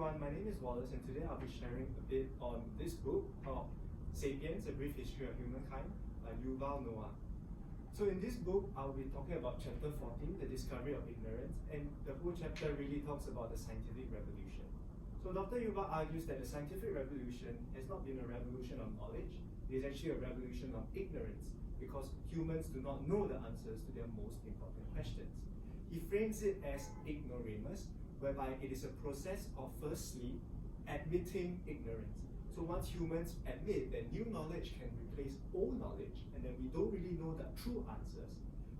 everyone, my name is Wallace and today I'll be sharing a bit on this book called Sapiens, A Brief History of Humankind by Yuval Noah. So in this book, I'll be talking about chapter 14, the discovery of ignorance, and the whole chapter really talks about the scientific revolution. So Dr. Yuval argues that the scientific revolution has not been a revolution of knowledge, it is actually a revolution of ignorance because humans do not know the answers to their most important questions. He frames it as ignoramus, whereby it is a process of firstly admitting ignorance. So once humans admit that new knowledge can replace old knowledge and that we don't really know the true answers,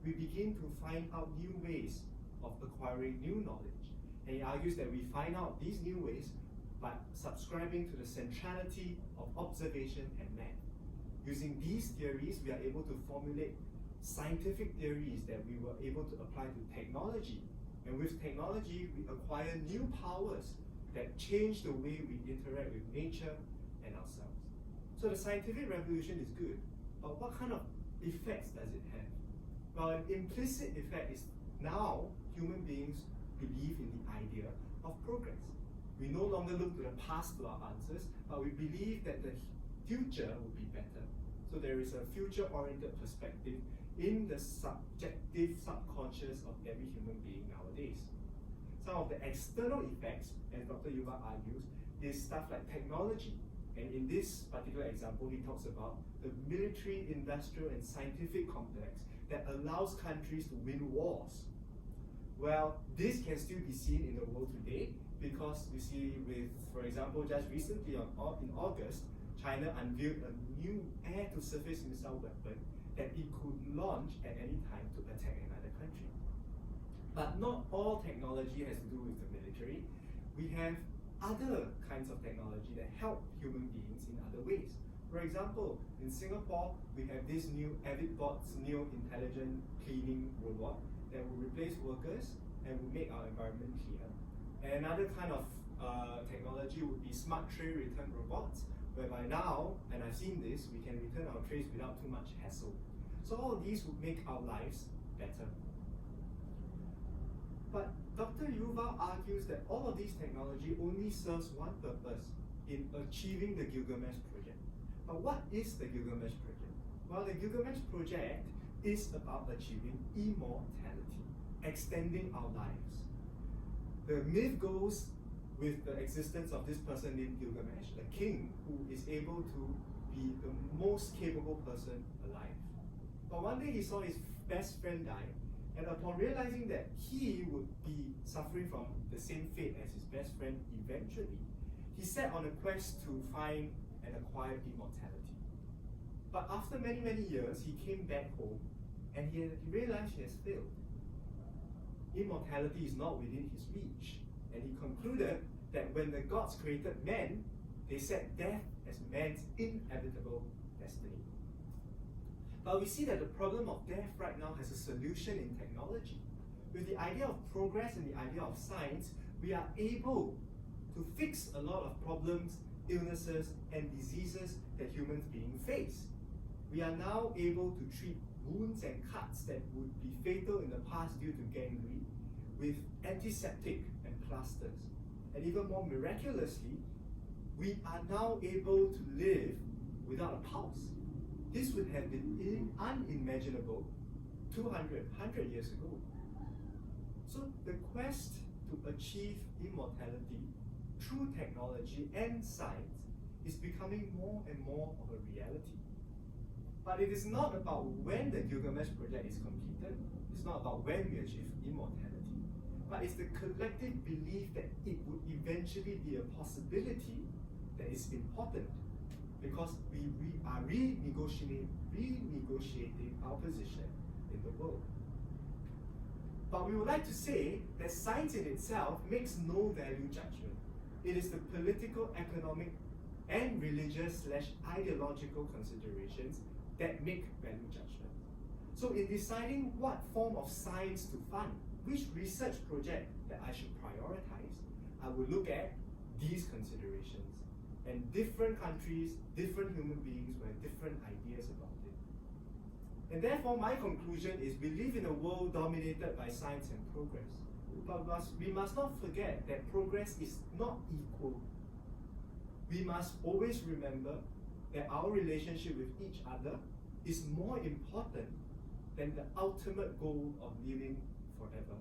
we begin to find out new ways of acquiring new knowledge. And he argues that we find out these new ways by subscribing to the centrality of observation and math. Using these theories, we are able to formulate scientific theories that we were able to apply to technology. And with technology, we acquire new powers that change the way we interact with nature and ourselves. So the scientific revolution is good, but what kind of effects does it have? Well, an implicit effect is now human beings believe in the idea of progress. We no longer look to the past for our answers, but we believe that the future will be better. So there is a future-oriented perspective in the subjective subconscious of every human being nowadays. Some of the external effects, as Dr. Yuval argues, is stuff like technology. And in this particular example, he talks about the military, industrial, and scientific complex that allows countries to win wars. Well, this can still be seen in the world today because you see with, for example, just recently in August, China unveiled a new air-to-surface missile weapon that it could launch at any time to attack another country. But not all technology has to do with the military. We have other kinds of technology that help human beings in other ways. For example, in Singapore, we have this new AvidBot's new intelligent cleaning robot that will replace workers and will make our environment cleaner. And another kind of technology would be smart tray return robots, whereby now, and I've seen this, we can return our trays without too much hassle. So all of these would make our lives better. But Dr. Yuval argues that all of these technology only serves one purpose in achieving the Gilgamesh project. But what is the Gilgamesh project? Well, the Gilgamesh project is about achieving immortality, extending our lives. The myth goes with the existence of this person named Gilgamesh, a king who is able to be the most capable person alive. But one day he saw his best friend die, and upon realizing that he would be suffering from the same fate as his best friend eventually, he set on a quest to find and acquire immortality. But after many, many years, he came back home and he realized he has failed. Immortality is not within his reach, and he concluded that when the gods created man, they set death as man's inevitable destiny. But we see that the problem of death right now has a solution in technology. With the idea of progress and the idea of science, we are able to fix a lot of problems, illnesses, and diseases that human beings face. We are now able to treat wounds and cuts that would be fatal in the past due to gangrene with antiseptic and plasters. And even more miraculously, we are now able to live without a pulse. This would have been unimaginable 200, 100 years ago. So the quest to achieve immortality through technology and science is becoming more and more of a reality. But it is not about when the Gilgamesh project is completed, it's not about when we achieve immortality, but it's the collective belief that it would eventually be a possibility that is important because we are renegotiating our position in the world. But we would like to say that science in itself makes no value judgment. It is the political, economic, and religious/ideological considerations that make value judgment. So in deciding what form of science to fund, which research project that I should prioritize, I will look at these considerations. And different countries, different human beings will have different ideas about it. And therefore, my conclusion is we live in a world dominated by science and progress. we must not forget that progress is not equal. We must always remember that our relationship with each other is more important than the ultimate goal of living forever.